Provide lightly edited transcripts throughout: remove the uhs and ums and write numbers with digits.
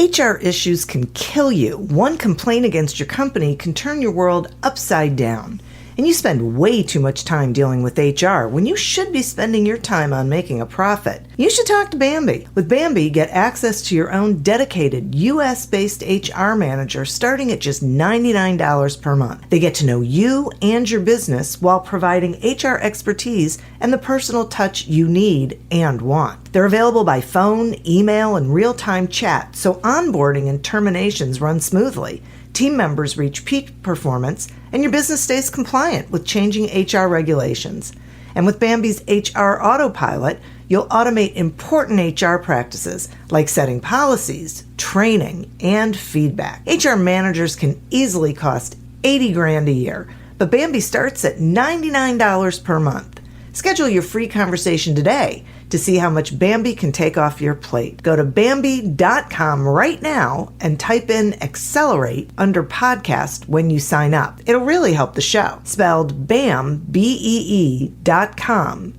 HR issues can kill you. One complaint against your company can turn your world upside down. And you spend way too much time dealing with HR when you should be spending your time on making a profit. You should talk to Bambi. With Bambi, get access to your own dedicated US-based HR manager starting at just $99 per month. They get to know you and your business while providing HR expertise and the personal touch you need and want. They're available by phone, email, and real-time chat, so onboarding and terminations run smoothly. Team members reach peak performance, and your business stays compliant with changing HR regulations. And with Bambi's HR Autopilot, you'll automate important HR practices like setting policies, training, and feedback. HR managers can easily cost $80,000 a year, but Bambi starts at $99 per month. Schedule your free conversation today to see how much Bambi can take off your plate. Go to Bambi.com right now and type in Accelerate under podcast when you sign up. It'll really help the show. Spelled BAM, BEE.com.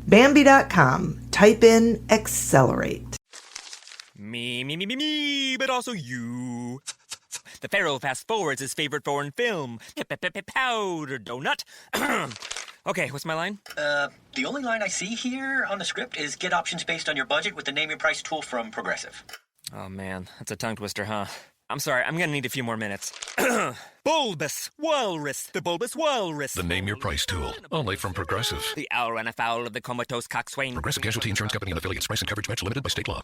Bambi.com. Type in Accelerate. Me, but also you. The Pharaoh fast forwards his favorite foreign film, Powder Donut. Okay, what's my line? The only line I see here on the script is get options based on your budget with the Name Your Price tool from Progressive. Oh man, that's a tongue twister, huh? I'm sorry, I'm gonna need a few more minutes. Bulbous Walrus, the Bulbous Walrus. The Name Your Price tool, only from Progressive. The owl ran afoul of the comatose coxswain. Progressive Casualty Insurance Company and affiliates. Price and coverage match limited by state law.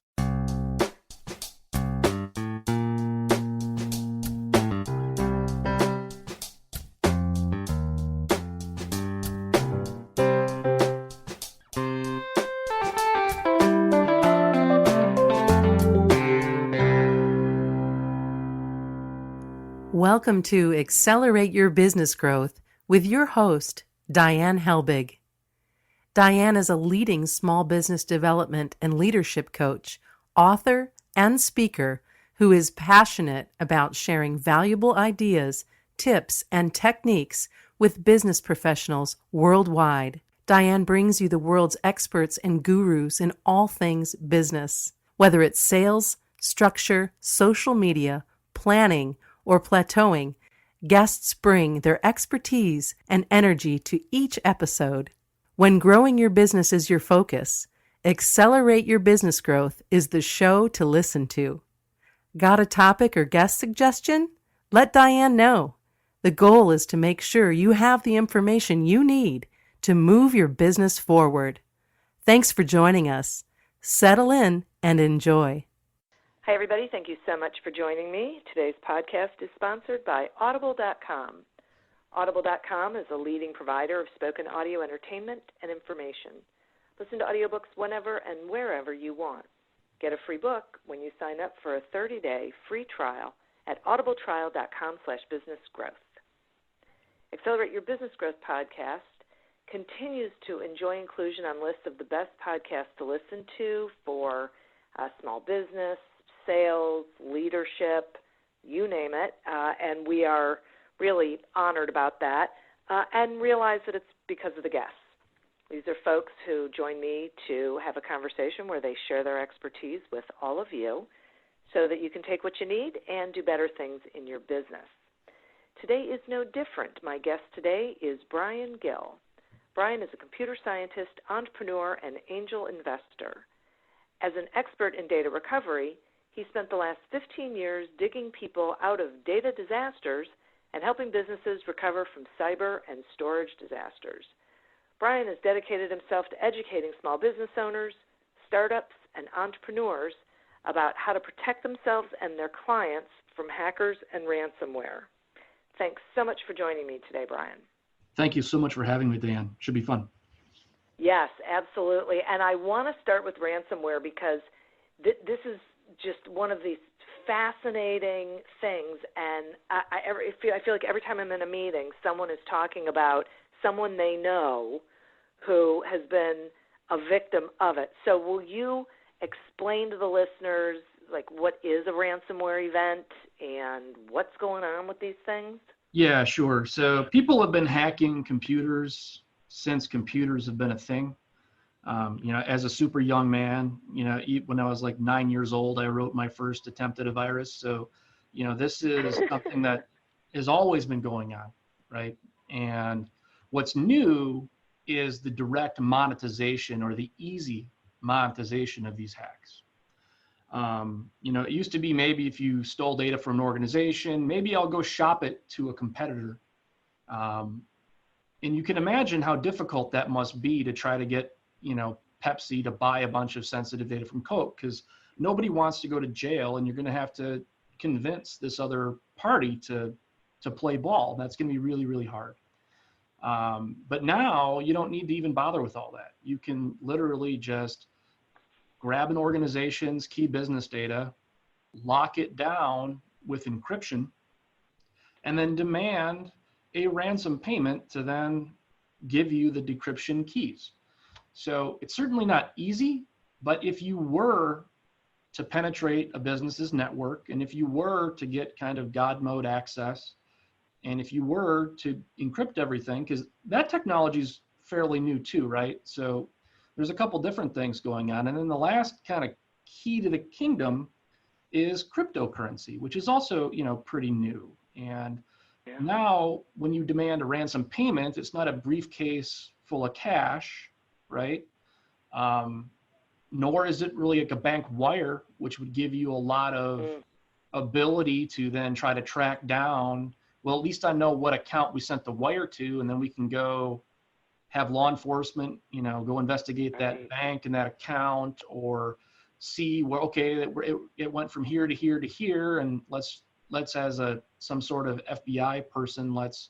Welcome to Accelerate Your Business Growth with your host, Diane Helbig. Diane is a leading small business development and leadership coach, author, and speaker who is passionate about sharing valuable ideas, tips, and techniques with business professionals worldwide. Diane brings you the world's experts and gurus in all things business, whether it's sales, structure, social media, planning, or plateauing. Guests bring their expertise and energy to each episode. When growing your business is your focus, Accelerate Your Business Growth is the show to listen to. Got a topic or guest suggestion? Let Diane know. The goal is to make sure you have the information you need to move your business forward. Thanks for joining us. Settle in and enjoy. Hi, everybody. Thank you so much for joining me. Today's podcast is sponsored by Audible.com. Audible.com is a leading provider of spoken audio entertainment and information. Listen to audiobooks whenever and wherever you want. Get a free book when you sign up for a 30-day free trial at audibletrial.com/businessgrowth. Accelerate Your Business Growth podcast continues to enjoy inclusion on lists of the best podcasts to listen to for small business, sales, leadership, you name it, and we are really honored about that and realize that it's because of the guests. These are folks who join me to have a conversation where they share their expertise with all of you so that you can take what you need and do better things in your business. Today is no different. My guest today is Brian Gill. Brian is a computer scientist, entrepreneur, and angel investor. As an expert in data recovery, he spent the last 15 years digging people out of data disasters and helping businesses recover from cyber and storage disasters. Brian has dedicated himself to educating small business owners, startups, and entrepreneurs about how to protect themselves and their clients from hackers and ransomware. Thanks so much for joining me today, Brian. Thank you so much for having me, Diane. Should be fun. Yes, absolutely. And I want to start with ransomware because this is just one of these fascinating things, and I feel like every time I'm in a meeting, someone is talking about someone they know who has been a victim of it. So will you explain to the listeners, like, what is a ransomware event and what's going on with these things? Yeah, sure. So people have been hacking computers since computers have been a thing. As a super young man, when I was like 9 years old, I wrote my first attempt at a virus. So, this is something that has always been going on, right? And what's new is the direct monetization or the easy monetization of these hacks. It used to be maybe if you stole data from an organization, maybe I'll go shop it to a competitor. And you can imagine how difficult that must be to try to get, Pepsi to buy a bunch of sensitive data from Coke, because nobody wants to go to jail and you're going to have to convince this other party to play ball. That's going to be really, really hard. But now you don't need to even bother with all that. You can literally just grab an organization's key business data, lock it down with encryption, and then demand a ransom payment to then give you the decryption keys. So it's certainly not easy, but if you were to penetrate a business's network, and if you were to get kind of God mode access, and if you were to encrypt everything, because that technology is fairly new too, right? So there's a couple different things going on. And then the last kind of key to the kingdom is cryptocurrency, which is also, pretty new. And now when you demand a ransom payment, it's not a briefcase full of cash, right? Nor is it really like a bank wire, which would give you a lot of ability to then try to track down, well, at least I know what account we sent the wire to, and then we can go have law enforcement, go investigate that bank and that account, or see where, okay, it went from here to here to here, and let's as some sort of FBI person, let's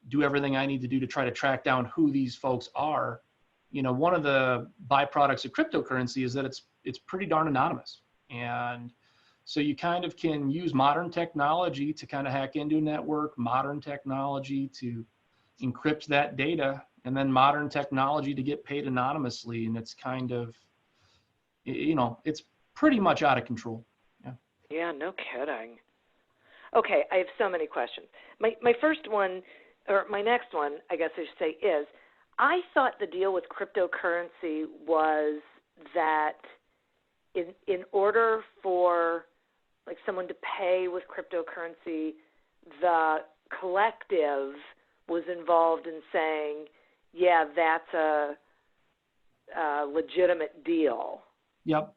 do everything I need to do to try to track down who these folks are. One of the byproducts of cryptocurrency is that it's pretty darn anonymous. And so you kind of can use modern technology to kind of hack into a network, modern technology to encrypt that data, and then modern technology to get paid anonymously. And it's kind of, it's pretty much out of control. Yeah, no kidding. Okay, I have so many questions. My first one, or my next one, I guess I should say, is I thought the deal with cryptocurrency was that in order for like someone to pay with cryptocurrency, the collective was involved in saying, yeah, that's a legitimate deal. Yep,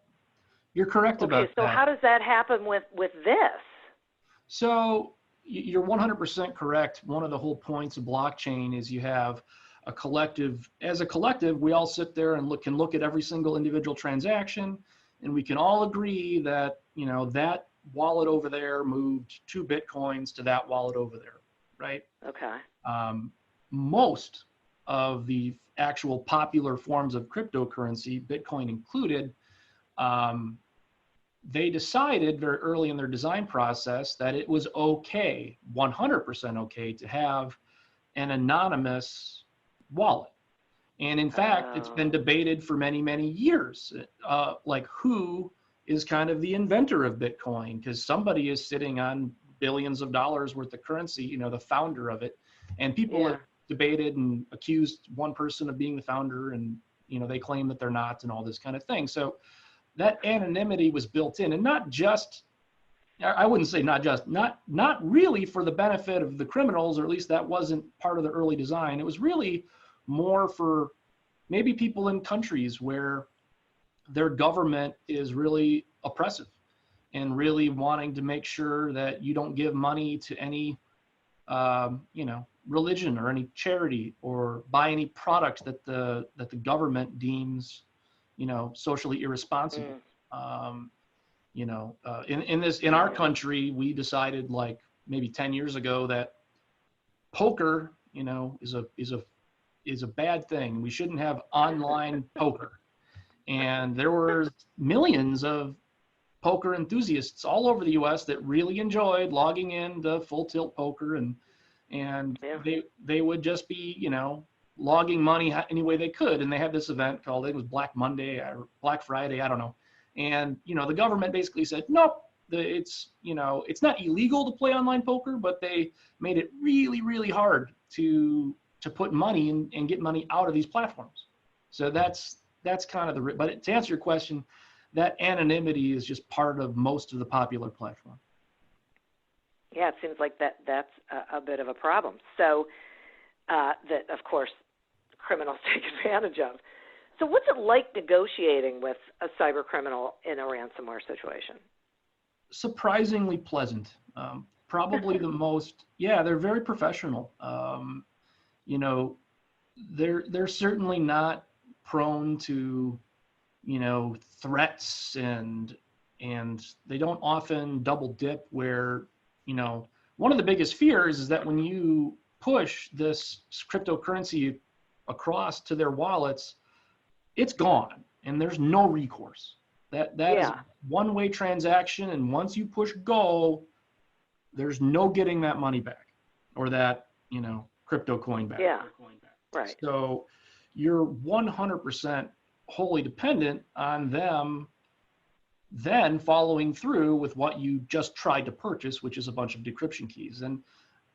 you're correct about that. So how does that happen with this? So you're 100% correct. One of the whole points of blockchain is you have a collective. As a collective, we all sit there and can look at every single individual transaction, and we can all agree that, that wallet over there moved 2 Bitcoins to that wallet over there, right? Okay. Most of the actual popular forms of cryptocurrency, Bitcoin included, they decided very early in their design process that it was okay, 100% okay, to have an anonymous wallet. And in fact, it's been debated for many, many years, like who is kind of the inventor of Bitcoin, because somebody is sitting on billions of dollars worth of currency, the founder of it. And people have debated and accused one person of being the founder, and, they claim that they're not, and all this kind of thing. So that anonymity was built in, and not just, I wouldn't say not really for the benefit of the criminals, or at least that wasn't part of the early design. It was really more for maybe people in countries where their government is really oppressive and really wanting to make sure that you don't give money to any, religion or any charity, or buy any product that the government deems, socially irresponsible. In our country, we decided like maybe 10 years ago that poker, is a bad thing. We shouldn't have online poker. And there were millions of poker enthusiasts all over the U.S. that really enjoyed logging in to Full Tilt Poker, and they would just be, logging money any way they could. And they had this event called, it was Black Monday or Black Friday, I don't know. And, the government basically said, nope, it's not illegal to play online poker, but they made it really, really hard to put money in and get money out of these platforms. So that's that's kind of but to answer your question, that anonymity is just part of most of the popular platform. Yeah, it seems like that's a bit of a problem. So that, of course, criminals take advantage of. So what's it like negotiating with a cyber criminal in a ransomware situation? Surprisingly pleasant. Probably the most, yeah, they're very professional. You know, they're certainly not prone to, you know, threats, and they don't often double dip where, you know, one of the biggest fears is that when you push this cryptocurrency across to their wallets, it's gone and there's no recourse. That is a one-way transaction, and once you push go, there's no getting that money back or that, you know, crypto coin back. Yeah. Right. So you're 100% wholly dependent on them then following through with what you just tried to purchase, which is a bunch of decryption keys. And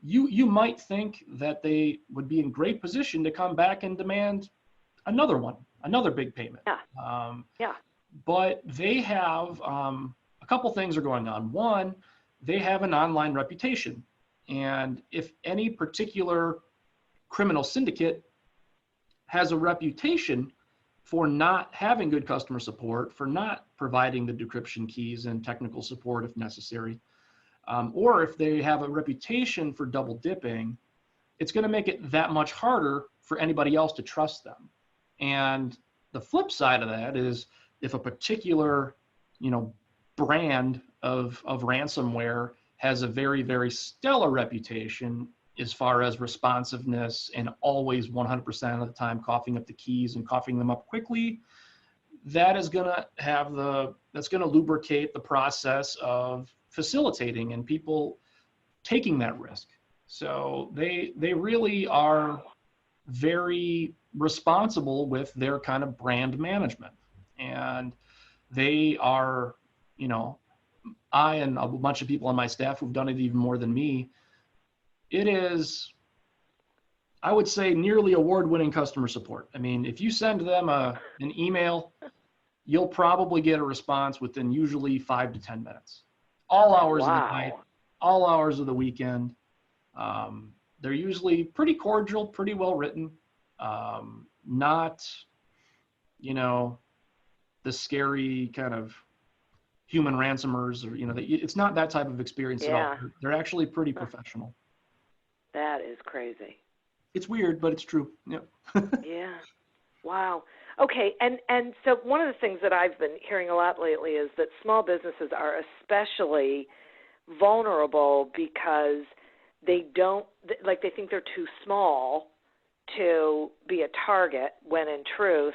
you might think that they would be in great position to come back and demand another big payment. Yeah. But they have a couple things are going on. One, they have an online reputation. And if any particular criminal syndicate has a reputation for not having good customer support, for not providing the decryption keys and technical support if necessary, or if they have a reputation for double dipping, it's going to make it that much harder for anybody else to trust them. And the flip side of that is if a particular, you know, brand of ransomware has a very, very stellar reputation as far as responsiveness and always 100% of the time coughing up the keys and coughing them up quickly, that is going to that's going to lubricate the process of facilitating and people taking that risk. So they really are very responsible with their kind of brand management. And they are, you know, I and a bunch of people on my staff who've done it even more than me, it is, I would say, nearly award-winning customer support. I mean, if you send them an email, you'll probably get a response within usually 5 to 10 minutes. All hours of the night, all hours of the weekend. They're usually pretty cordial, pretty well written. Not, you know, the scary kind of human ransomers, or, you know, it's not that type of experience at all. They're actually pretty professional. That is crazy. It's weird, but it's true. Yeah. Yeah. Wow. Okay. And so one of the things that I've been hearing a lot lately is that small businesses are especially vulnerable because they think they're too small to be a target, when in truth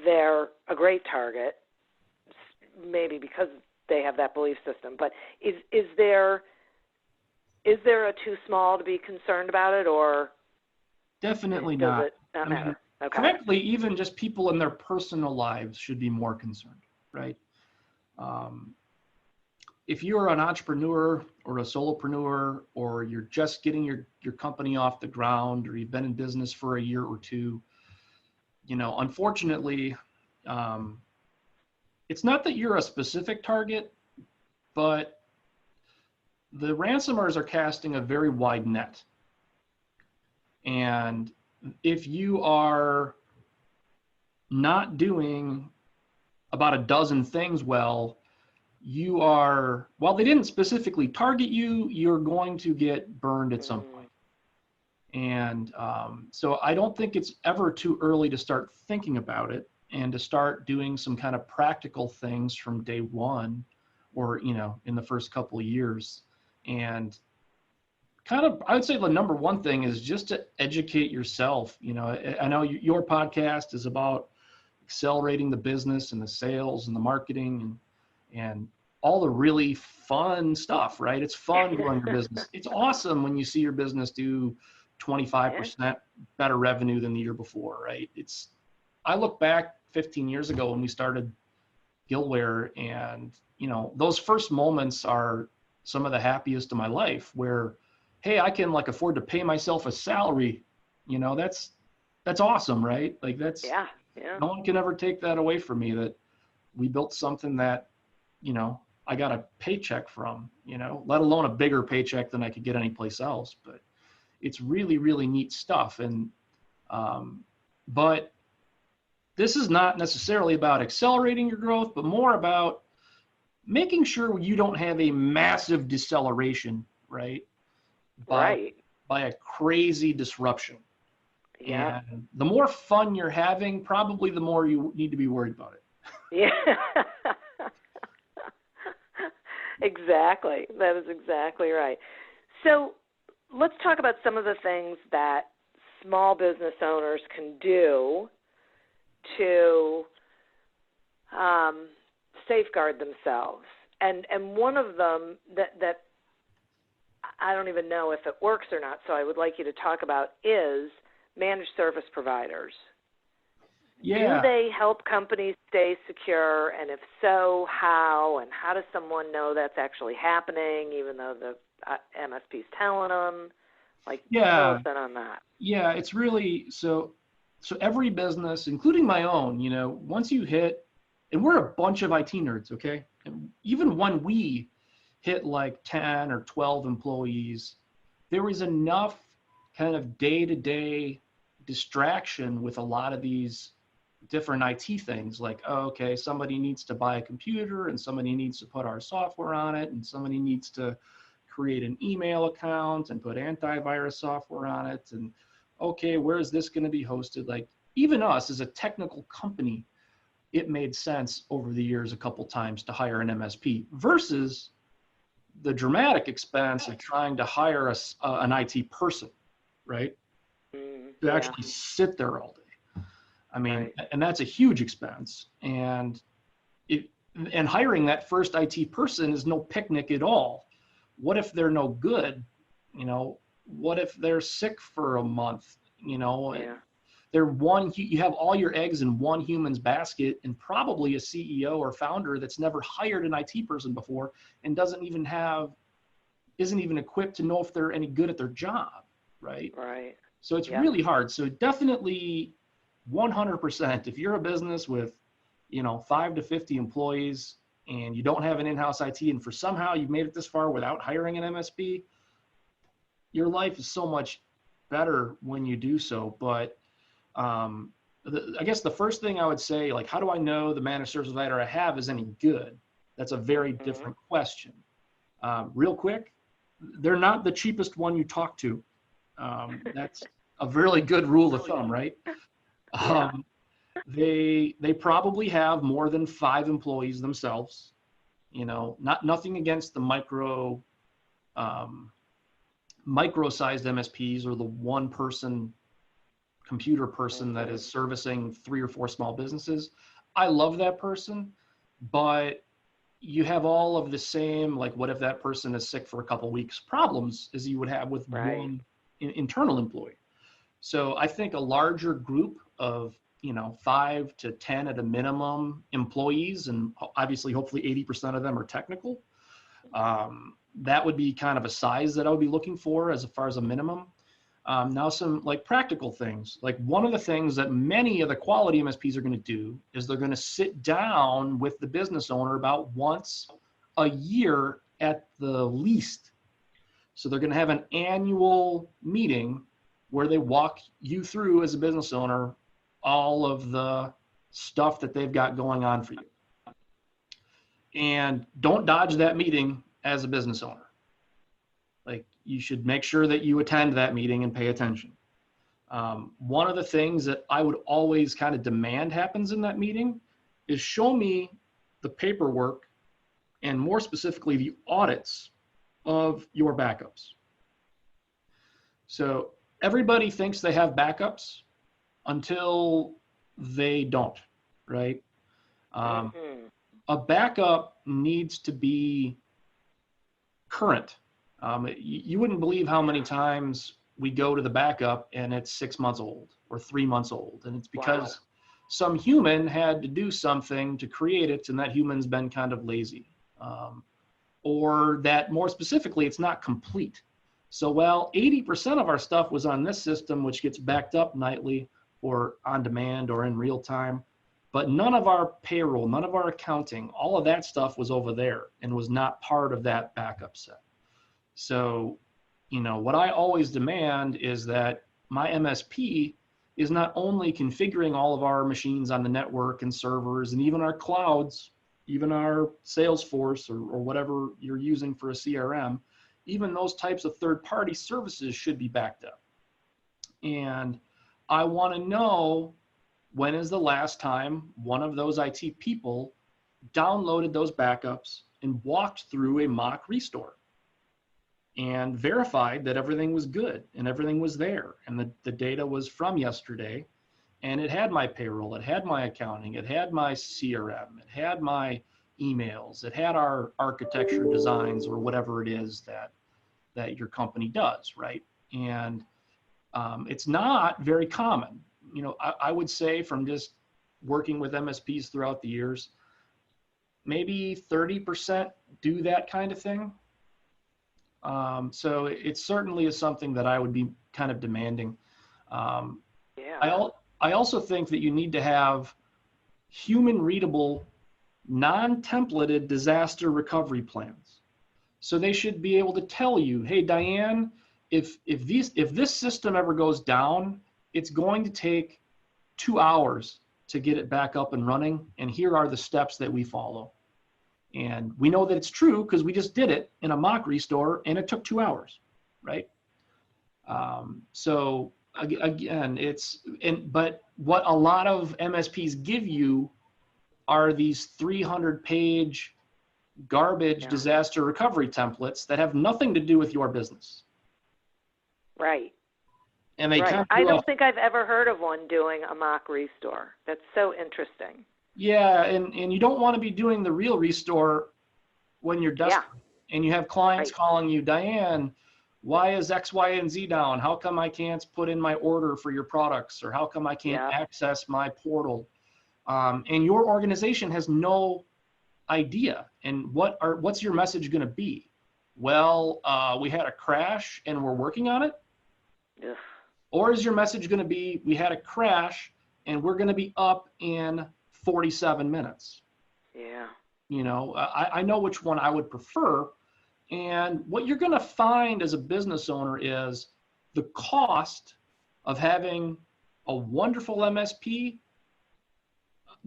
they're a great target, maybe because they have that belief system. But is there a too small to be concerned about it, or definitely does not? it not matter? Okay. Frankly, even just people in their personal lives should be more concerned, right? If you're an entrepreneur or a solopreneur, or you're just getting your company off the ground, or you've been in business for a year or two, you know, unfortunately, it's not that you're a specific target, but the ransomers are casting a very wide net. And if you are not doing about a dozen things well, while they didn't specifically target you, you're going to get burned at some point. And so I don't think it's ever too early to start thinking about it and to start doing some kind of practical things from day one, or, you know, in the first couple of years. And kind of, I would say the number one thing is just to educate yourself. You know, I know your podcast is about accelerating the business and the sales and the marketing and all the really fun stuff, right? It's fun growing your business. It's awesome when you see your business do 25% better revenue than the year before, right? I look back 15 years ago when we started Gillware, and, you know, those first moments are some of the happiest of my life, where, hey, I can afford to pay myself a salary. You know, that's awesome, right? That's Yeah. no one can ever take that away from me, that we built something that, I got a paycheck from, let alone a bigger paycheck than I could get anyplace else. But it's really, really neat stuff. And, but this is not necessarily about accelerating your growth, but more about making sure you don't have a massive deceleration, right? By a crazy disruption. Yeah. And the more fun you're having, probably the more you need to be worried about it. Yeah. Exactly. That is exactly right. So let's talk about some of the things that small business owners can do to safeguard themselves. And one of them that I don't even know if it works or not, so I would like you to talk about, is managed service providers. Yeah. Do they help companies stay secure? And if so, how? And how does someone know that's actually happening, even though the MSP's telling them? Fill us in on that. Yeah, it's really, so every business, including my own, once you hit, and we're a bunch of IT nerds, okay? And even when we hit like 10 or 12 employees, there was enough kind of day-to-day distraction with a lot of these different IT things, like, oh, okay, somebody needs to buy a computer and somebody needs to put our software on it and somebody needs to create an email account and put antivirus software on it. And okay, where is this going to be hosted? Like, even us as a technical company, it made sense over the years a couple times to hire an MSP versus the dramatic expense of trying to hire an IT person, right? To actually sit there all day. I mean, and that's a huge expense. And hiring that first IT person is no picnic at all. What if they're no good? What if they're sick for a month? You have all your eggs in one human's basket, and probably a CEO or founder that's never hired an IT person before and isn't even equipped to know if they're any good at their job, right? Right. So it's really hard. So definitely 100%, if you're a business with, 5 to 50 employees and you don't have an in-house IT, and for somehow you've made it this far without hiring an MSP, your life is so much better when you do so. But I guess the first thing I would say, like, how do I know the managed service provider I have is any good? That's a very different question. Real quick, they're not the cheapest one you talk to. That's a really good rule of thumb, right? They probably have more than 5 employees themselves. Nothing against the micro-sized MSPs or the one-person computer person that is servicing 3 or 4 small businesses. I love that person, but you have all of the same, like, what if that person is sick for a couple weeks problems as you would have with one internal employee. So I think a larger group of 5 to 10 at a minimum employees, and obviously hopefully 80% of them are technical. That would be kind of a size that I would be looking for as far as a minimum. Now some like practical things, like one of the things that many of the quality MSPs are going to do is they're going to sit down with the business owner about once a year at the least. So they're going to have an annual meeting where they walk you through as a business owner all of the stuff that they've got going on for you. And don't dodge that meeting as a business owner. Like, you should make sure that you attend that meeting and pay attention. One of the things that I would always kind of demand happens in that meeting is show me the paperwork, and more specifically, the audits of your backups. So everybody thinks they have backups until they don't, right? A backup needs to be current. You wouldn't believe how many times we go to the backup and it's 6 months old or 3 months old. And it's because some human had to do something to create it, and that human's been kind of lazy. Or that more specifically, it's not complete. So, 80% of our stuff was on this system, which gets backed up nightly. or on demand or in real time. But none of our payroll, none of our accounting, all of that stuff was over there and was not part of that backup set. So, what I always demand is that my MSP is not only configuring all of our machines on the network and servers and even our clouds, even our Salesforce or whatever you're using for a CRM, even those types of third-party services should be backed up. And I want to know, when is the last time one of those IT people downloaded those backups and walked through a mock restore and verified that everything was good and everything was there and the data was from yesterday and it had my payroll, it had my accounting, it had my CRM, it had my emails, it had our architecture designs or whatever it is that your company does, right? And it's not very common. I would say from just working with MSPs throughout the years, maybe 30% do that kind of thing. So it certainly is something that I would be kind of demanding. Yeah. I also think that you need to have human readable, non-templated disaster recovery plans. So they should be able to tell you, hey, Diane, if this system ever goes down, it's going to take 2 hours to get it back up and running. And here are the steps that we follow. And we know that it's true because we just did it in a mock restore and it took 2 hours, right? So again, but what a lot of MSPs give you are these 300-page garbage disaster recovery templates that have nothing to do with your business. Right. And they right. I don't think I've ever heard of one doing a mock restore. That's so interesting. Yeah, and you don't want to be doing the real restore when you're desperate. Yeah. And you have clients calling you, Diane, why is X, Y, and Z down? How come I can't put in my order for your products? Or how come I can't access my portal? And your organization has no idea. And what's your message going to be? Well, we had a crash and we're working on it. Ugh. Or is your message going to be, we had a crash and we're going to be up in 47 minutes? Yeah. I know which one I would prefer. And what you're going to find as a business owner is the cost of having a wonderful MSP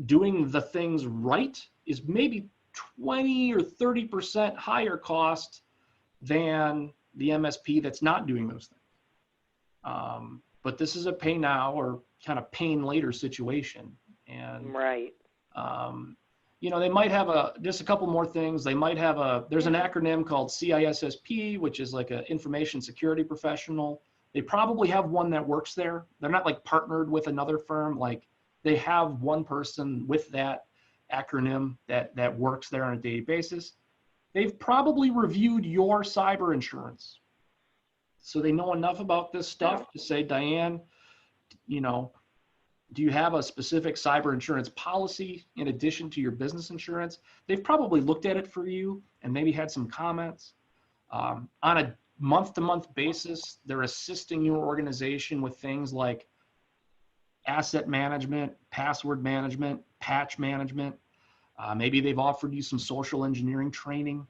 doing the things right is maybe 20 or 30% higher cost than the MSP that's not doing those things. But this is a pay now or kind of pain later situation. And they might have just a couple more things. They might have there's an acronym called CISSP, which is like an information security professional. They probably have one that works there. They're not like partnered with another firm. Like they have one person with that acronym that works there on a daily basis. They've probably reviewed your cyber insurance. So they know enough about this stuff to say, Diane, do you have a specific cyber insurance policy in addition to your business insurance? They've probably looked at it for you and maybe had some comments. On a month-to-month basis, they're assisting your organization with things like asset management, password management, patch management. Maybe they've offered you some social engineering training.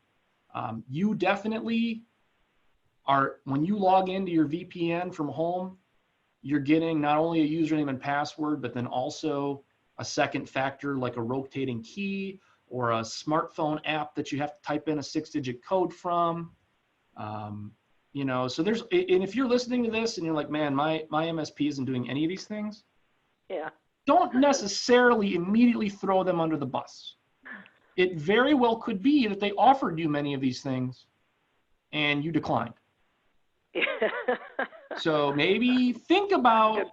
You definitely when you log into your VPN from home, you're getting not only a username and password, but then also a second factor like a rotating key or a smartphone app that you have to type in a 6-digit code from. So and if you're listening to this and you're like, man, my MSP isn't doing any of these things, don't necessarily immediately throw them under the bus. It very well could be that they offered you many of these things and you declined. So maybe think about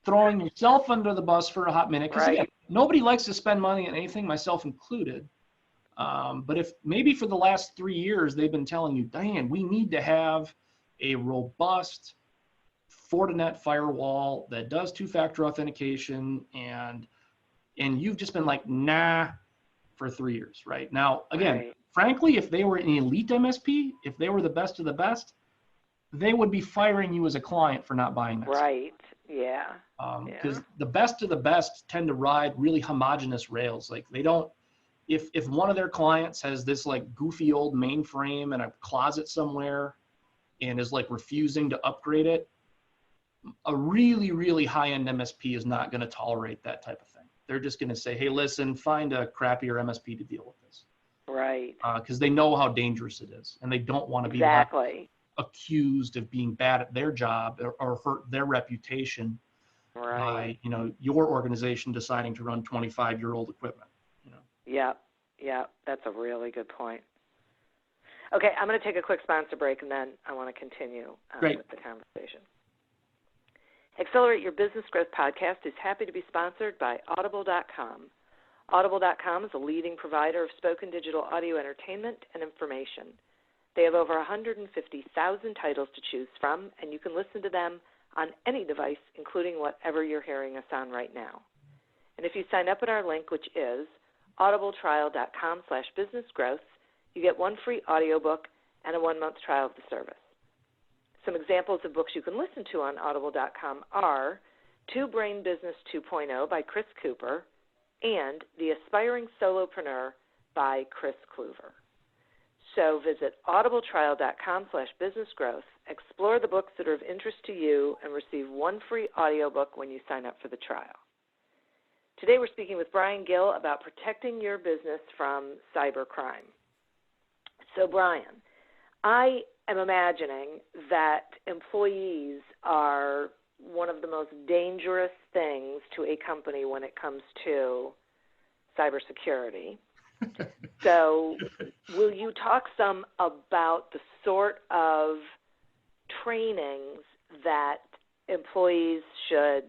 throwing yourself under the bus for a hot minute. Because again, nobody likes to spend money on anything, myself included. But if maybe for the last 3 years, they've been telling you, Diane, we need to have a robust Fortinet firewall that does 2-factor authentication. And you've just been like, nah, for 3 years, right? Now, again, frankly, if they were an elite MSP, if they were the best of the best, they would be firing you as a client for not buying that. Right. Yeah. Because the best of the best tend to ride really homogeneous rails. Like they don't, if one of their clients has this like goofy old mainframe in a closet somewhere and is like refusing to upgrade it, a really, really high-end MSP is not going to tolerate that type of thing. They're just going to say, hey, listen, find a crappier MSP to deal with this. Right. Because they know how dangerous it is, and they don't want to be accused of being bad at their job or hurt their reputation by, you know, your organization deciding to run 25-year-old equipment. You know. Yeah, that's a really good point. Okay, I'm going to take a quick sponsor break, and then I want to continue with the conversation. Accelerate Your Business Growth podcast is happy to be sponsored by Audible.com. Audible.com is a leading provider of spoken digital audio entertainment and information. They have over 150,000 titles to choose from, and you can listen to them on any device, including whatever you're hearing us on right now. And if you sign up at our link, which is audibletrial.com/businessgrowth, you get one free audiobook and a 1-month trial of the service. Some examples of books you can listen to on audible.com are Two Brain Business 2.0 by Chris Cooper and The Aspiring Solopreneur by Chris Kluver. So visit audibletrial.com/businessgrowth, explore the books that are of interest to you, and receive one free audiobook when you sign up for the trial. Today we're speaking with Brian Gill about protecting your business from cybercrime. So Brian, I am imagining that employees are one of the most dangerous things to a company when it comes to cybersecurity. So will you talk some about the sort of trainings that employees should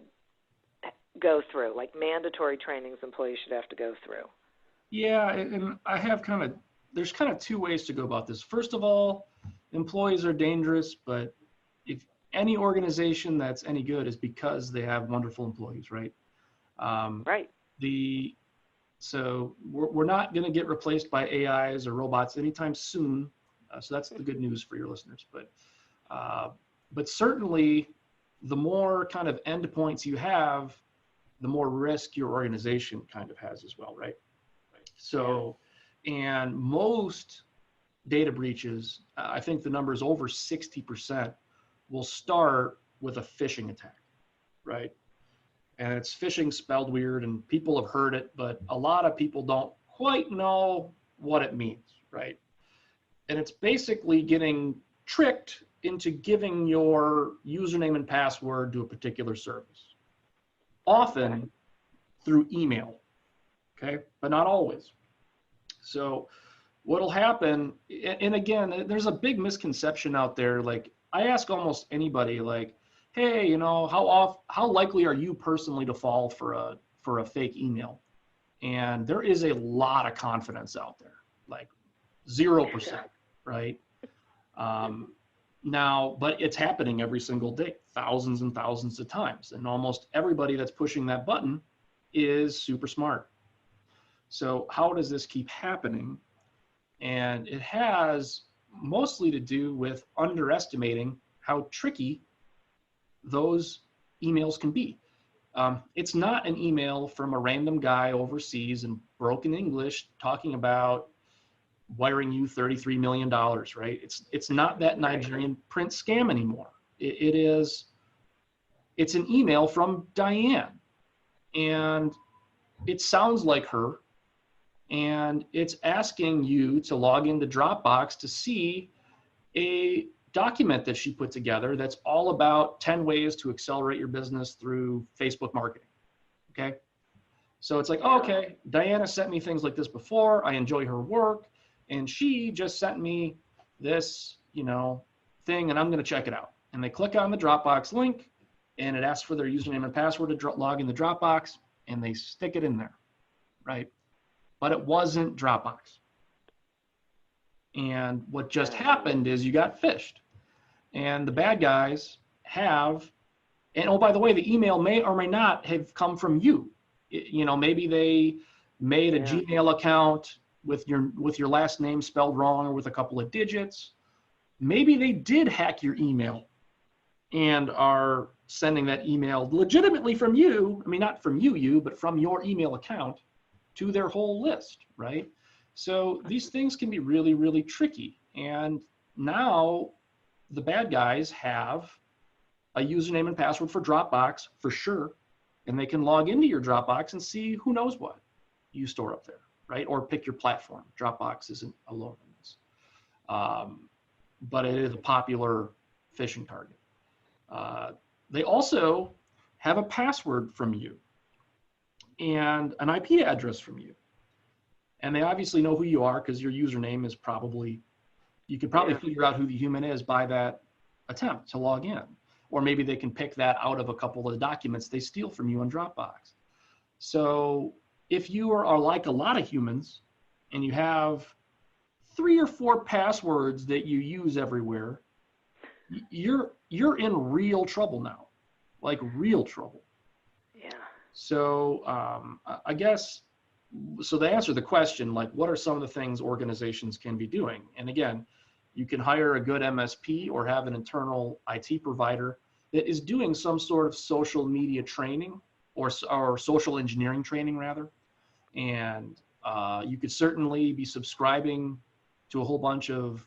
go through, like mandatory trainings employees should have to go through? Yeah, and I have there's kind of two ways to go about this. First of all, employees are dangerous, but if any organization that's any good is because they have wonderful employees, right? Right. So we're not going to get replaced by AIs or robots anytime soon. So that's the good news for your listeners. But certainly, the more kind of endpoints you have, the more risk your organization kind of has as well, right? So, and most data breaches, I think the number is over 60%, will start with a phishing attack, right? And it's phishing spelled weird, and people have heard it, but a lot of people don't quite know what it means, right? And it's basically getting tricked into giving your username and password to a particular service, often through email, okay? But not always. So what'll happen, and again, there's a big misconception out there. Like, I ask almost anybody, like, hey, you know, how likely are you personally to fall for a fake email? And there is a lot of confidence out there, like 0%, right? Now, but it's happening every single day, thousands and thousands of times, and almost everybody that's pushing that button is super smart. So how does this keep happening? And it has mostly to do with underestimating how tricky those emails can be. It's not an email from a random guy overseas in broken English talking about wiring you $33 million, right? It's not that Nigerian print scam anymore. It's an email from Diane, and it sounds like her, and it's asking you to log into Dropbox to see a document that she put together that's all about 10 ways to accelerate your business through Facebook marketing, okay? So it's like, oh, okay, Diana sent me things like this before, I enjoy her work, and she just sent me this, you know, thing, and I'm gonna check it out. And they click on the Dropbox link, and it asks for their username and password to log in the Dropbox, and they stick it in there, right? But it wasn't Dropbox. And what just happened is you got phished. And the bad guys have, and oh, by the way, the email may or may not have come from you. You know, maybe they made a Gmail account with your last name spelled wrong or with a couple of digits. Maybe they did hack your email and are sending that email legitimately from you. I mean, not from you, but from your email account to their whole list, right? So these things can be really, really tricky. And now the bad guys have a username and password for Dropbox for sure. And they can log into your Dropbox and see who knows what you store up there, right? Or pick your platform. Dropbox isn't alone in this. But it is a popular phishing target. They also have a password from you and an IP address from you. And they obviously know who you are because your username is probably, you could probably figure out who the human is by that attempt to log in. Or maybe they can pick that out of a couple of the documents they steal from you on Dropbox. So if you are like a lot of humans and you have 3 or 4 passwords that you use everywhere, you're in real trouble now, like real trouble. Yeah. So I guess, so to answer the question, like what are some of the things organizations can be doing? And again, you can hire a good MSP or have an internal IT provider that is doing some sort of social media training or social engineering training rather. And you could certainly be subscribing to a whole bunch of,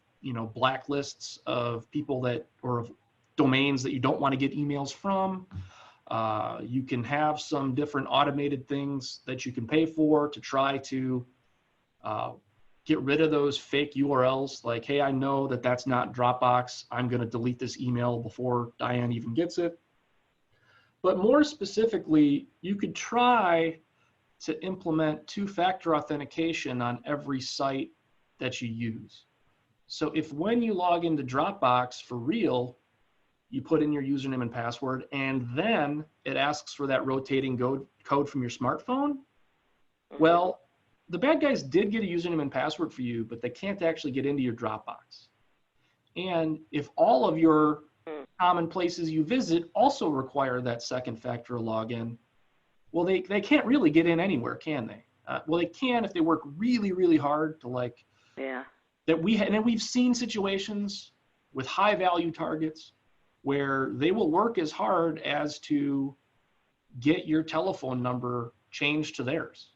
blacklists of people that, or of domains that you don't want to get emails from. You can have some different automated things that you can pay for to try to get rid of those fake URLs. Like, hey, I know that that's not Dropbox. I'm going to delete this email before Diane even gets it. But more specifically, you could try to implement 2-factor authentication on every site that you use. So if when you log into Dropbox for real, you put in your username and password, and then it asks for that rotating code from your smartphone, well, the bad guys did get a username and password for you, but they can't actually get into your Dropbox. And if all of your common places you visit also require that second factor login, well, they can't really get in anywhere, can they? Well, they can if they work really, really hard to and then we've seen situations with high value targets where they will work as hard as to get your telephone number changed to theirs,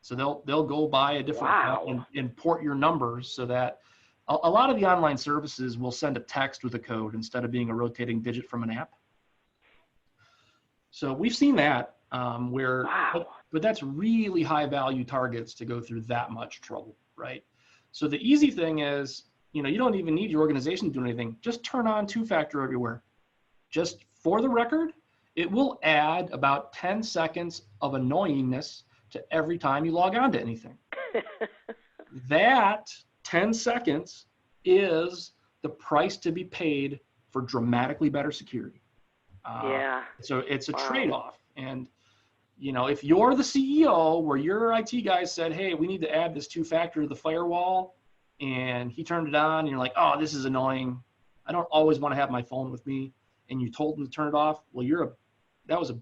So they'll go buy a different account and port your numbers so that a lot of the online services will send a text with a code instead of being a rotating digit from an app. So we've seen that but that's really high value targets to go through that much trouble, right? So the easy thing is, you don't even need your organization to do anything. Just turn on 2-factor everywhere. Just for the record, it will add about 10 seconds of annoyingness to every time you log on to anything. That 10 seconds is the price to be paid for dramatically better security. So it's a trade-off. And, if you're the CEO where your IT guy said, hey, we need to add this 2-factor to the firewall, and he turned it on, and you're like, oh, this is annoying. I don't always want to have my phone with me. And you told him to turn it off. Well, that was a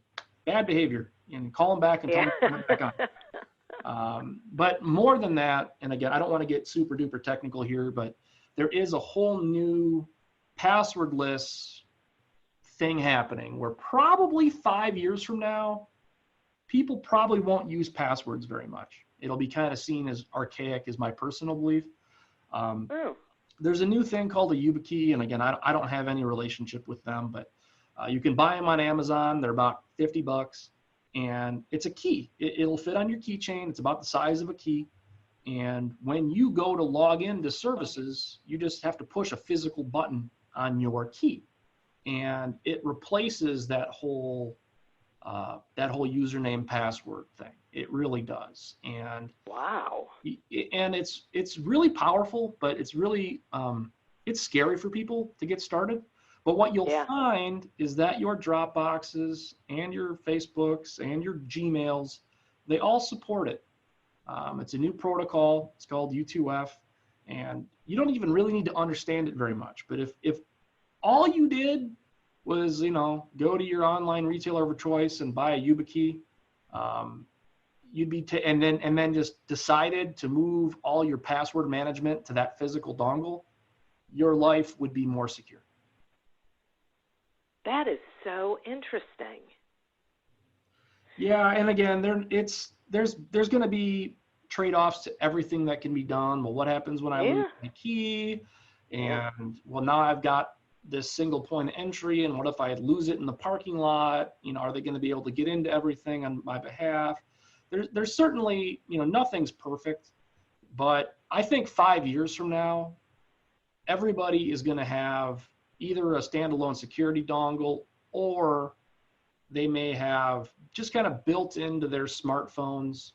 bad behavior. And call him back and tell him to turn it back on. But more than that, and again, I don't want to get super duper technical here, but there is a whole new passwordless thing happening where probably 5 years from now, people probably won't use passwords very much. It'll be kind of seen as archaic, is my personal belief. There's a new thing called a YubiKey, and again, I don't have any relationship with them, but you can buy them on Amazon. They're about $50, and it's a key. It'll fit on your keychain. It's about the size of a key, and when you go to log into services, you just have to push a physical button on your key, and it replaces that whole username password thing. It really does. And and it's really powerful, but it's really it's scary for people to get started. But what you'll find is that your Dropboxes and your Facebooks and your Gmails, they all support it. It's a new protocol. It's called U2F, and you don't even really need to understand it very much. But if all you did was, go to your online retailer of choice and buy a YubiKey, you'd be and then just decided to move all your password management to that physical dongle, your life would be more secure. That is so interesting. Yeah, and again, there's going to be trade-offs to everything that can be done. Well, what happens when I lose my key? And well, now I've got this single point of entry, and what if I lose it in the parking lot? Are they going to be able to get into everything on my behalf? There's certainly, nothing's perfect, but I think 5 years from now, everybody is going to have either a standalone security dongle, or they may have just kind of built into their smartphones,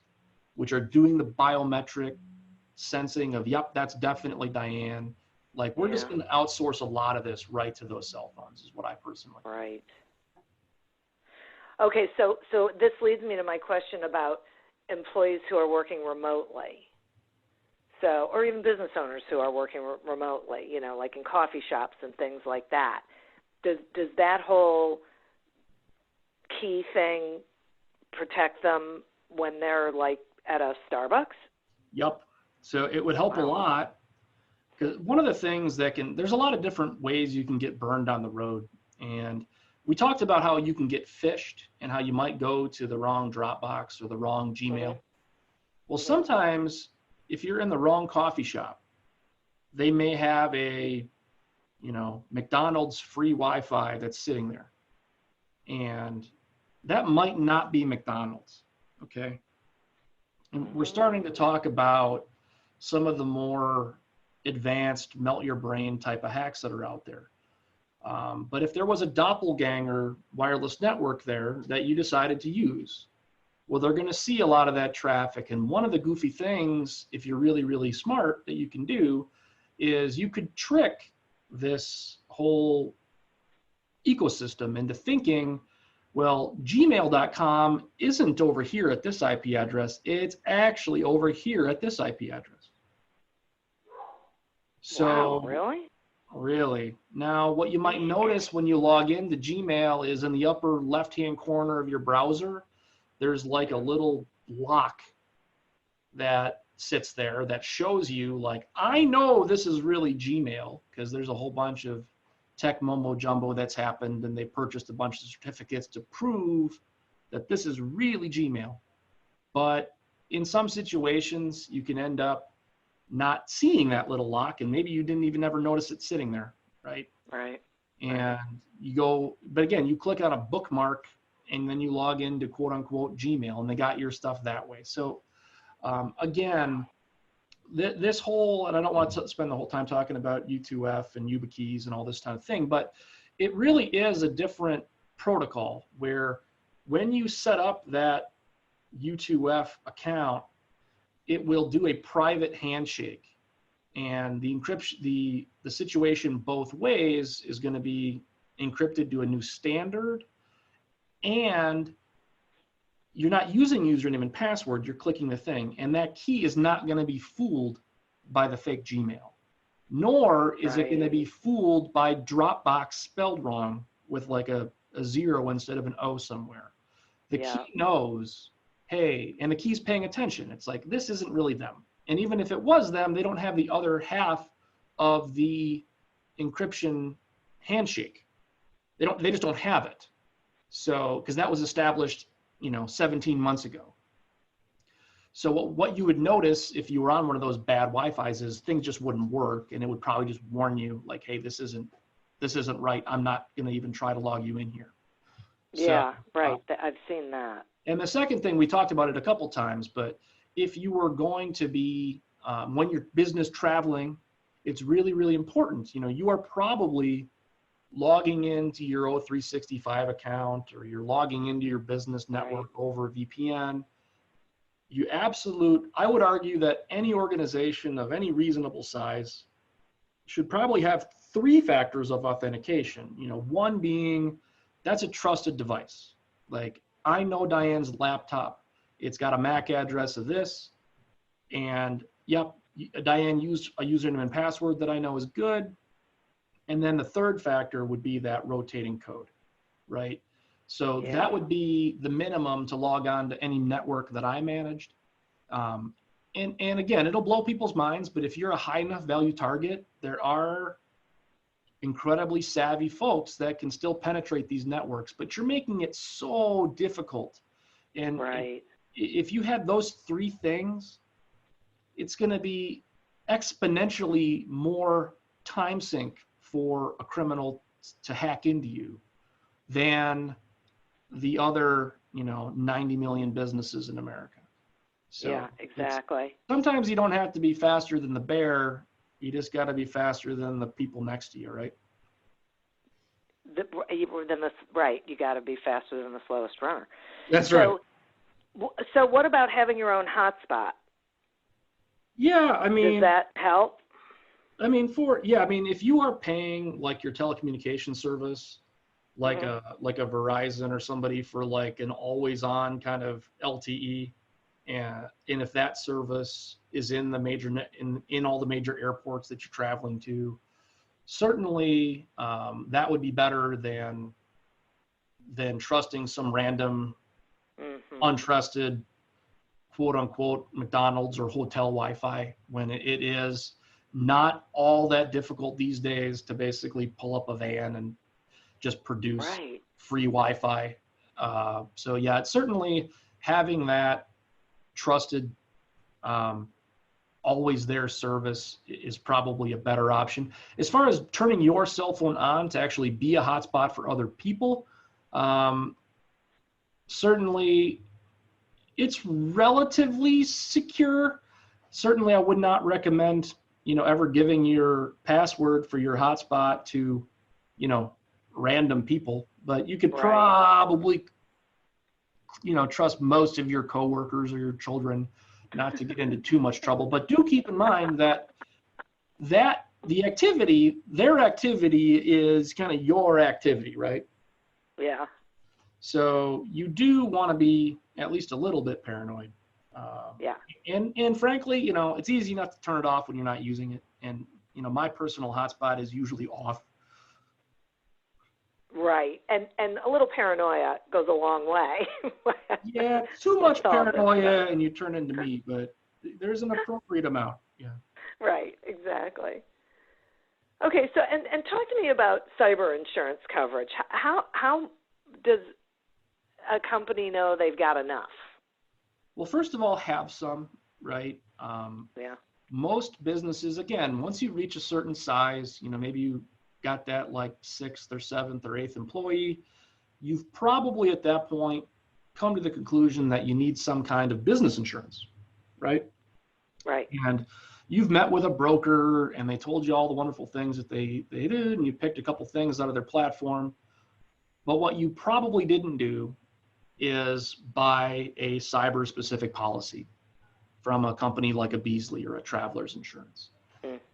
which are doing the biometric sensing of, yep, that's definitely Diane. Like, we're just going to outsource a lot of this right to those cell phones, is what I personally think. Right. Okay, so this leads me to my question about employees who are working remotely. So, or even business owners who are working remotely, like in coffee shops and things like that. Does that whole key thing protect them when they're like at a Starbucks? Yep. So it would help a lot, because one of the things there's a lot of different ways you can get burned on the road. And we talked about how you can get phished and how you might go to the wrong Dropbox or the wrong Gmail. Well, sometimes if you're in the wrong coffee shop, they may have a, McDonald's free Wi-Fi that's sitting there. And that might not be McDonald's, okay? And we're starting to talk about some of the more advanced melt your brain type of hacks that are out there. But if there was a doppelganger wireless network there that you decided to use, well, they're going to see a lot of that traffic. And one of the goofy things, if you're really, really smart, that you can do is you could trick this whole ecosystem into thinking, well, gmail.com isn't over here at this IP address. It's actually over here at this IP address. So, wow, really? Really. Now, what you might notice when you log into Gmail is in the upper left-hand corner of your browser, there's like a little lock that sits there that shows you, like, I know this is really Gmail, because there's a whole bunch of tech mumbo jumbo that's happened, and they purchased a bunch of certificates to prove that this is really Gmail. But in some situations, you can end up not seeing that little lock, and maybe you didn't even ever notice it sitting there, right? Right. And you go, but again, you click on a bookmark, and then you log into quote unquote Gmail, and they got your stuff that way. So again, this whole, and I don't want to spend the whole time talking about U2F and YubiKeys and all this kind of thing, but it really is a different protocol where when you set up that U2F account, it will do a private handshake, and the encryption, the situation both ways is going to be encrypted to a new standard, and you're not using username and password, you're clicking the thing, and that key is not going to be fooled by the fake Gmail, nor is it going to be fooled by Dropbox spelled wrong with like a 0 instead of an O somewhere. The key knows, hey, and the key's paying attention. It's like, this isn't really them. And even if it was them, they don't have the other half of the encryption handshake. They just don't have it. So, because that was established, 17 months ago. So what you would notice if you were on one of those bad Wi-Fi's is things just wouldn't work, and it would probably just warn you like, hey, this isn't right. I'm not going to even try to log you in here. Yeah, so, right. I've seen that. And the second thing, we talked about it a couple times, but if you were going to be, when you're business traveling, it's really, really important. You are probably logging into your O365 account, or you're logging into your business network over VPN. I would argue that any organization of any reasonable size should probably have 3 factors of authentication. One being, that's a trusted device. Like, I know Diane's laptop. It's got a MAC address of this, and yep, Diane used a username and password that I know is good. And then the third factor would be that rotating code, right? So that would be the minimum to log on to any network that I managed. And again, it'll blow people's minds, but if you're a high enough value target, there are incredibly savvy folks that can still penetrate these networks, but you're making it so difficult. And Right. if you had those three things, it's going to be exponentially more time sink for a criminal to hack into you than the other, 90 million businesses in America. So Yeah, exactly. sometimes you don't have to be faster than the bear. You just got to be faster than the people next to you, right? Right. You got to be faster than the slowest runner. That's right. So what about having your own hotspot? Yeah, I mean, Does that help? I mean, if you are paying like your telecommunication service, like Mm-hmm. a Verizon or somebody for like an always on kind of LTE, and if that service is in the major in all the major airports that you're traveling to, certainly that would be better than trusting some random Mm-hmm. untrusted quote unquote McDonald's or hotel Wi-Fi, when it is not all that difficult these days to basically pull up a van and just produce Right. free Wi-Fi. So yeah, it's certainly having that trusted, always there service is probably a better option. As far as turning your cell phone on to actually be a hotspot for other people, certainly it's relatively secure. Certainly I would not recommend, ever giving your password for your hotspot to, random people, but you could Right. probably, trust most of your coworkers or your children not to get into too much trouble. But do keep in mind that their activity is kind of your activity, right? Yeah. So you do want to be at least a little bit paranoid. Yeah. And frankly, it's easy enough to turn it off when you're not using it. And, my personal hotspot is usually off. Right. And a little paranoia goes a long way. Yeah, too much It's all this paranoia stuff. and you turn into me, but there's an appropriate amount. Yeah. Right. Exactly. Okay. So, and talk to me about cyber insurance coverage. How does a company know they've got enough? Well, first of all, have some, right? Yeah. Most businesses, again, once you reach a certain size, maybe you got that like 6th or 7th or 8th employee, you've probably at that point come to the conclusion that you need some kind of business insurance, right? Right. And you've met with a broker and they told you all the wonderful things that they did, and you picked a couple things out of their platform. But what you probably didn't do is buy a cyber specific policy from a company like a Beasley or a Travelers Insurance.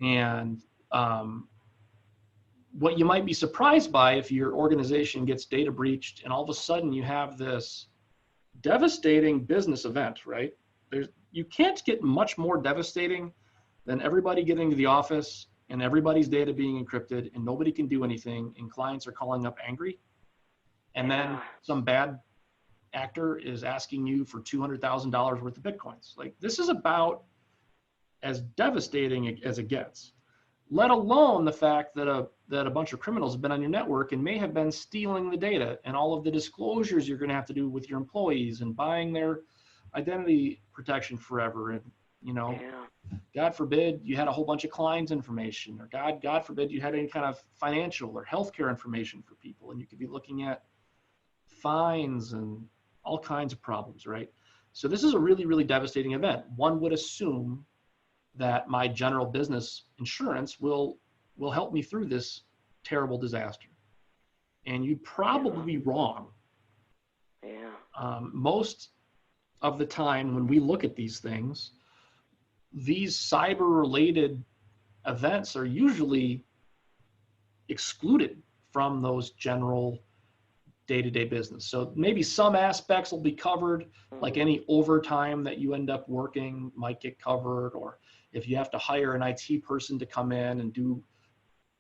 And what you might be surprised by if your organization gets data breached and all of a sudden you have this devastating business event, right? You can't get much more devastating than everybody getting to the office and everybody's data being encrypted and nobody can do anything and clients are calling up angry. And then some bad actor is asking you for $200,000 worth of Bitcoins. Like, this is about as devastating as it gets, let alone the fact that a bunch of criminals have been on your network and may have been stealing the data and all of the disclosures you're going to have to do with your employees and buying their identity protection forever. And, God forbid you had a whole bunch of clients' information, or God forbid you had any kind of financial or healthcare information for people. And you could be looking at fines and all kinds of problems, right? So this is a really, really devastating event. One would assume that my general business insurance will help me through this terrible disaster. And you'd probably be wrong. Yeah. Most of the time when we look at these things, these cyber-related events are usually excluded from those general day-to-day business. So maybe some aspects will be covered, like any overtime that you end up working might get covered, or if you have to hire an IT person to come in and do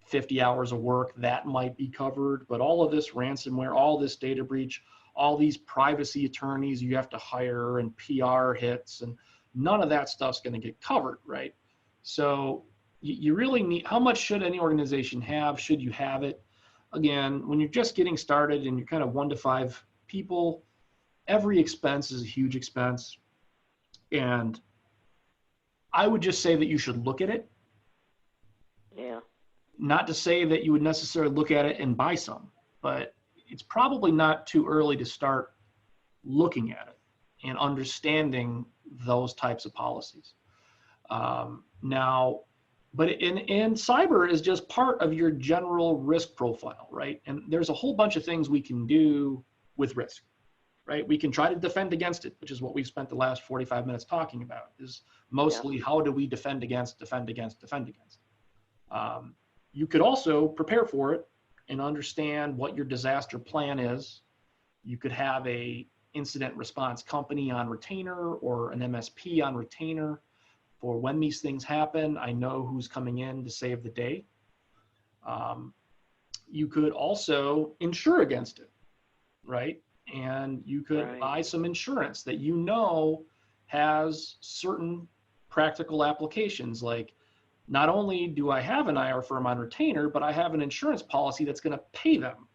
50 hours of work, that might be covered. But all of this ransomware, all this data breach, all these privacy attorneys you have to hire and PR hits, and none of that stuff's going to get covered, right? So You really need, how much should any organization have? Should you have it? Again, when you're just getting started and you're kind of 1 to 5 people, every expense is a huge expense. And I would just say that you should look at it. Yeah. Not to say that you would necessarily look at it and buy some, but it's probably not too early to start looking at it and understanding those types of policies. Now, but in cyber is just part of your general risk profile, right? And there's a whole bunch of things we can do with risk, right? We can try to defend against it, which is what we've spent the last 45 minutes talking about, is mostly how do we defend against. You could also prepare for it and understand what your disaster plan is. You could have a incident response company on retainer or an MSP on retainer for when these things happen. I know who's coming in to save the day. You could also insure against it, right? And you could buy some insurance that you know has certain practical applications, like not only do I have an IR firm on retainer, but I have an insurance policy that's going to pay them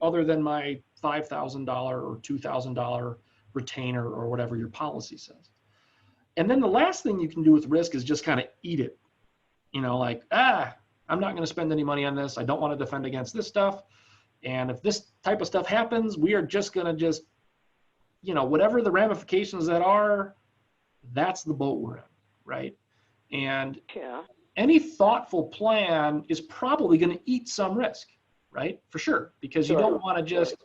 other than my $5,000 or $2,000 retainer or whatever your policy says. And then the last thing you can do with risk is just kind of eat it. You know, like, I'm not going to spend any money on this. I don't want to defend against this stuff. And if this type of stuff happens, we are just going to whatever the ramifications that are, that's the boat we're in, right? And any thoughtful plan is probably going to eat some risk, right? For sure, because you don't want to just,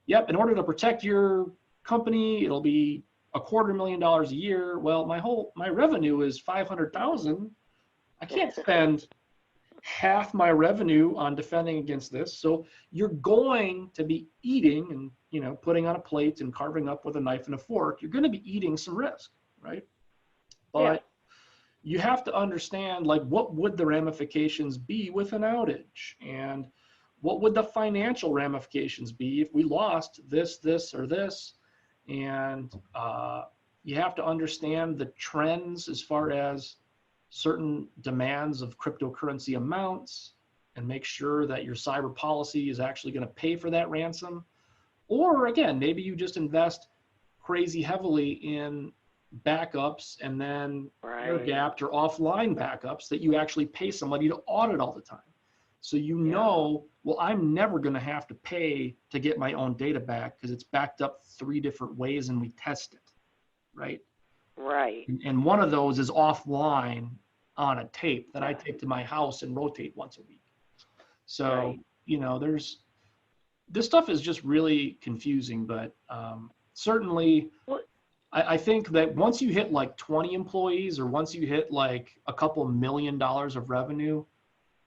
in order to protect your company, it'll be $250,000 a year. Well, my revenue is $500,000. I can't spend half my revenue on defending against this. So you're going to be eating and, putting on a plate and carving up with a knife and a fork. You're going to be eating some risk, right? But you have to understand, like, what would the ramifications be with an outage? And what would the financial ramifications be if we lost this, or this? And you have to understand the trends as far as certain demands of cryptocurrency amounts and make sure that your cyber policy is actually going to pay for that ransom. Or again, maybe you just invest crazy heavily in backups and then air-gapped or offline backups that you actually pay somebody to audit all the time. So well, I'm never going to have to pay to get my own data back because it's backed up 3 different ways and we test it, right? Right. And one of those is offline on a tape that I take to my house and rotate once a week. So, this stuff is just really confusing, but certainly I think that once you hit like 20 employees or once you hit like a couple $1 million of revenue,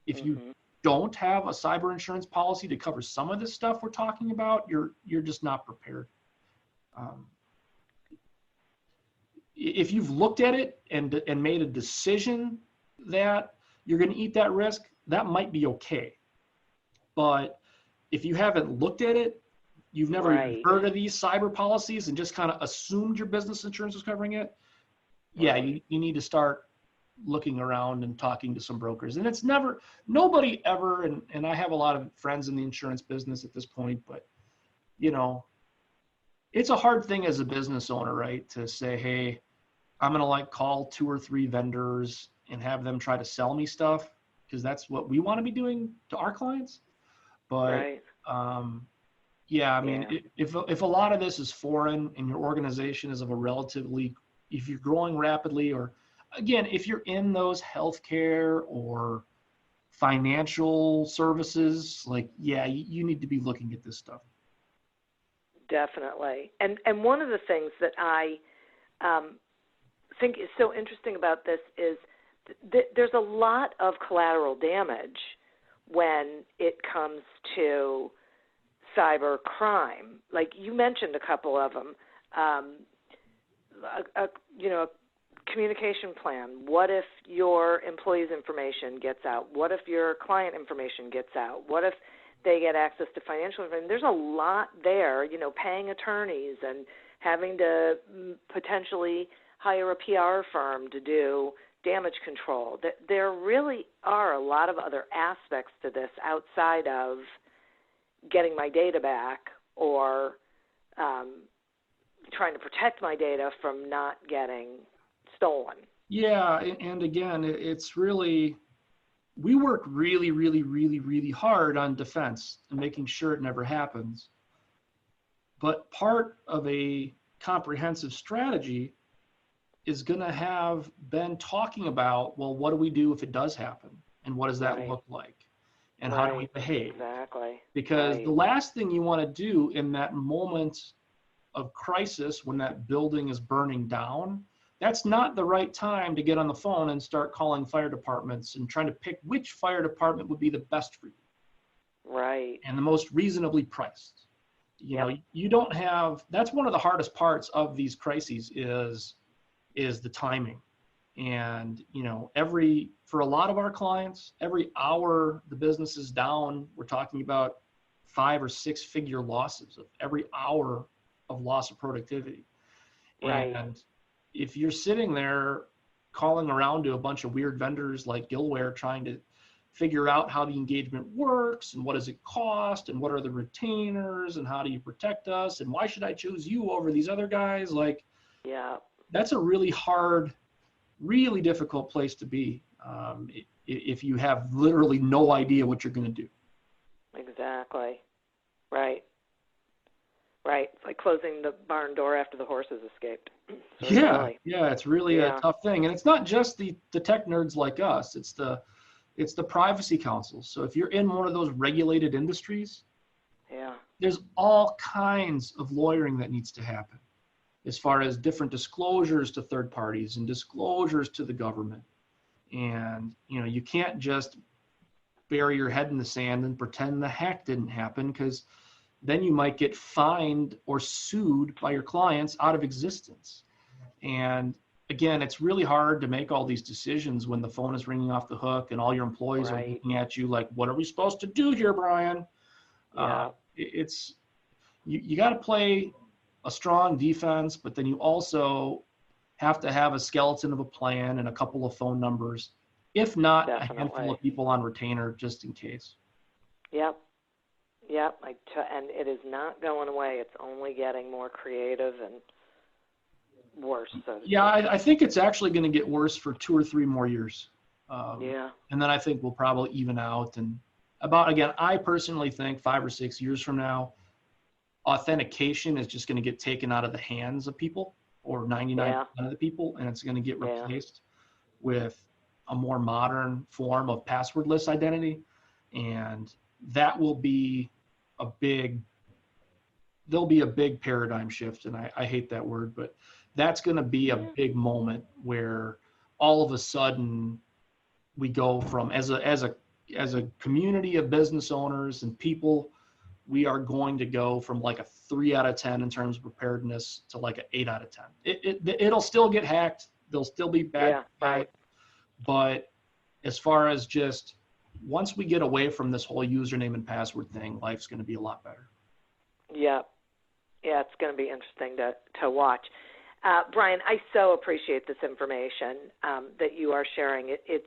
if you don't have a cyber insurance policy to cover some of this stuff we're talking about, you're just not prepared. If you've looked at it and made a decision that you're going to eat that risk, that might be okay. But if you haven't looked at it, you've never even heard of these cyber policies and just kind of assumed your business insurance was covering it, you need to start looking around and talking to some brokers. And it's nobody ever, and I have a lot of friends in the insurance business at this point, but it's a hard thing as a business owner, right? To say, hey, I'm going to call 2 or 3 vendors and have them try to sell me stuff because that's what we want to be doing to our clients. But if a lot of this is foreign and your organization is of a relatively, if you're growing rapidly, or again, if you're in those healthcare or financial services, you need to be looking at this stuff. Definitely. And one of the things that I think is so interesting about this is there's a lot of collateral damage when it comes to cyber crime. Like you mentioned a couple of them, a communication plan. What if your employees' information gets out? What if your client information gets out? What if they get access to financial information? There's a lot there, paying attorneys and having to potentially hire a PR firm to do damage control. There really are a lot of other aspects to this outside of getting my data back or trying to protect my data from not getting stolen. Yeah, and again, it's really, we work really, really, really, really hard on defense and making sure it never happens. But part of a comprehensive strategy is going to have been talking about, well, what do we do if it does happen? And what does that look like? And how do we behave? Exactly. Because the last thing you want to do in that moment of crisis, when that building is burning down, that's not the right time to get on the phone and start calling fire departments and trying to pick which fire department would be the best for you. Right. And the most reasonably priced. You know, you don't have, that's one of the hardest parts of these crises is the timing. And, you know, for a lot of our clients, every hour the business is down, we're talking about 5 or 6 figure losses of every hour of loss of productivity. Right. And if you're sitting there calling around to a bunch of weird vendors like Gillware trying to figure out how the engagement works and what does it cost and what are the retainers and how do you protect us and why should I choose you over these other guys, like, that's a really hard, really difficult place to be if you have literally no idea what you're going to do. Exactly. Right. Right. It's like closing the barn door after the horses escaped. So yeah, it's really a tough thing. And it's not just the tech nerds like us. It's the privacy councils. So if you're in one of those regulated industries, there's all kinds of lawyering that needs to happen as far as different disclosures to third parties and disclosures to the government. And, you know, you can't just bury your head in the sand and pretend the hack didn't happen, because then you might get fined or sued by your clients out of existence. And again, it's really hard to make all these decisions when the phone is ringing off the hook and all your employees are looking at you like, what are we supposed to do here, Brian? You got to play a strong defense, but then you also have to have a skeleton of a plan and a couple of phone numbers, if not a handful of people on retainer, just in case. Yep. And it is not going away. It's only getting more creative and worse. So I think it's actually going to get worse for 2 or 3 more years. And then I think we'll probably even out. And I personally think 5 or 6 years from now, authentication is just going to get taken out of the hands of people, or 99% of the people, and it's going to get replaced with a more modern form of passwordless identity. And that will be there'll be a big paradigm shift. And I hate that word, but that's going to be a big moment where all of a sudden we go from, as a community of business owners and people, we are going to go from like a 3 out of 10 in terms of preparedness to like an 8 out of 10. It'll still get hacked. There'll still be bad, but as far as just once we get away from this whole username and password thing, life's going to be a lot better. Yeah, it's going to be interesting to watch. Brian, I so appreciate this information that you are sharing. It's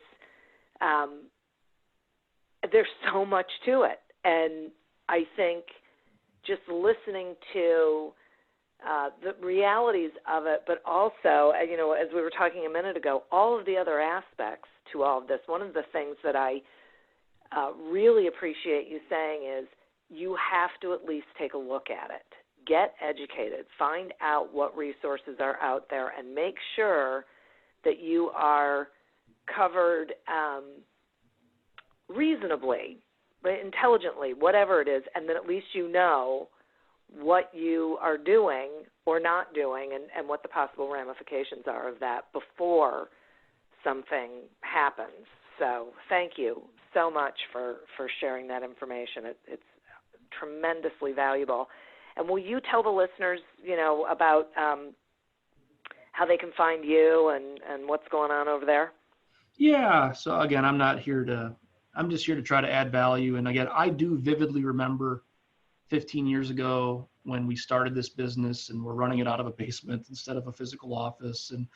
there's so much to it, and I think just listening to the realities of it, but also, you know, as we were talking a minute ago, all of the other aspects to all of this. One of the things that I really appreciate you saying is you have to at least take a look at it. Get educated. Find out what resources are out there and make sure that you are covered reasonably, intelligently, whatever it is, and then at least you know what you are doing or not doing and what the possible ramifications are of that before something happens. So thank you so much for sharing that information. It's tremendously valuable. And will you tell the listeners, you know, about how they can find you and what's going on over there? Yeah. So again, I'm just here to try to add value. And again, I do vividly remember 15 years ago when we started this business and we're running it out of a basement instead of a physical office. And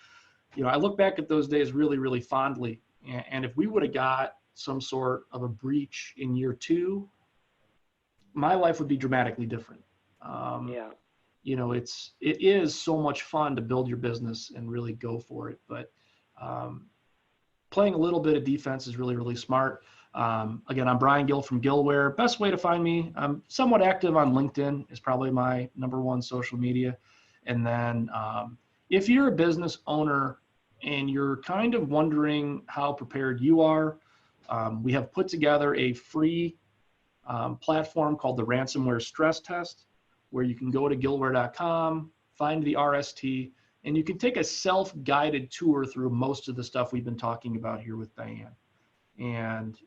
I look back at those days really, really fondly. And if we would have got some sort of a breach in year 2, my life would be dramatically different. It is so much fun to build your business and really go for it. But playing a little bit of defense is really, really smart. Again, I'm Brian Gill from Gillware. Best way to find me, I'm somewhat active on LinkedIn, is probably my number one social media. And then if you're a business owner and you're kind of wondering how prepared you are, we have put together a free platform called the Ransomware Stress Test, where you can go to gillware.com, find the RST, and you can take a self-guided tour through most of the stuff we've been talking about here with Diane. And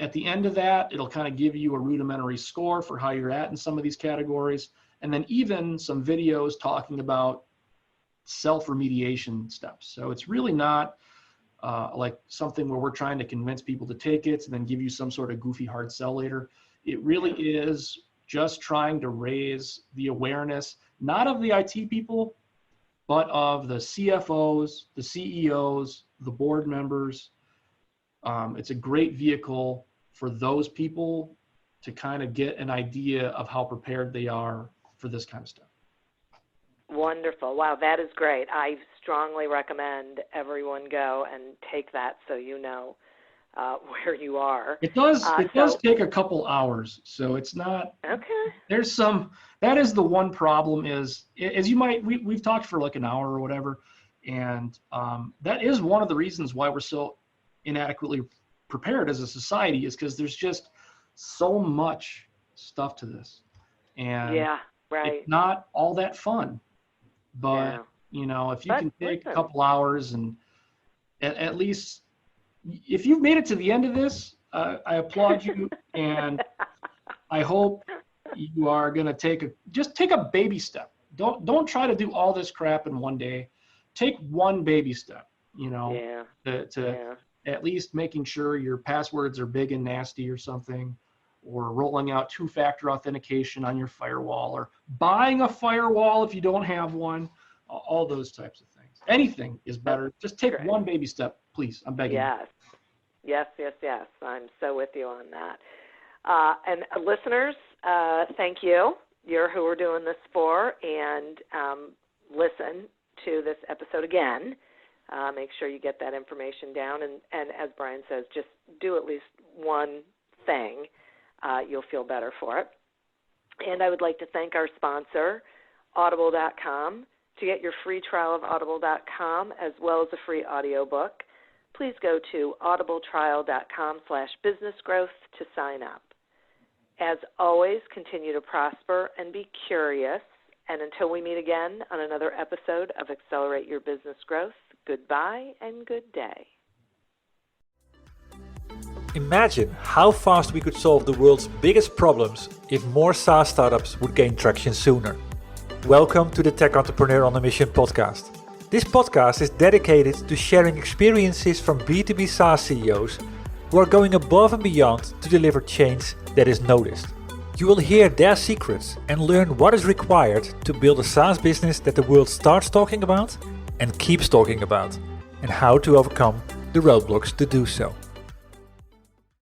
at the end of that, it'll kind of give you a rudimentary score for how you're at in some of these categories, and then even some videos talking about self-remediation steps. So it's really not like something where we're trying to convince people to take it and then give you some sort of goofy hard sell later. It really is just trying to raise the awareness, not of the IT people, but of the CFOs, the CEOs, the board members. It's a great vehicle for those people to kind of get an idea of how prepared they are for this kind of stuff. Wonderful. Wow, that is great. I strongly recommend everyone go and take that so you know where you are. It does take a couple hours, so it's not. Okay. There's some. That is the one problem is, as you might, we've talked for like an hour or whatever, and that is one of the reasons why we're so inadequately prepared as a society, is because there's just so much stuff to this, and it's not all that fun. But if you can take a couple hours and at least, if you've made it to the end of this, I applaud you, and I hope you are going to take a baby step. Don't try to do all this crap in one day. Take one baby step, to at least making sure your passwords are big and nasty or something, or rolling out 2-factor authentication on your firewall, or buying a firewall if you don't have one, all those types of things. Anything is better. Just take one baby step, please. I'm begging you. Yes. I'm so with you on that. And listeners, thank you. You're who we're doing this for. And listen to this episode again. Make sure you get that information down. And as Brian says, just do at least one thing. You'll feel better for it. And I would like to thank our sponsor, Audible.com. To get your free trial of Audible.com as well as a free audiobook, please go to audibletrial.com/businessgrowth to sign up. As always, continue to prosper and be curious. And until we meet again on another episode of Accelerate Your Business Growth, goodbye and good day. Imagine how fast we could solve the world's biggest problems if more SaaS startups would gain traction sooner. Welcome to the Tech Entrepreneur on a Mission podcast. This podcast is dedicated to sharing experiences from B2B SaaS CEOs who are going above and beyond to deliver change that is noticed. You will hear their secrets and learn what is required to build a SaaS business that the world starts talking about and keeps talking about, and how to overcome the roadblocks to do so.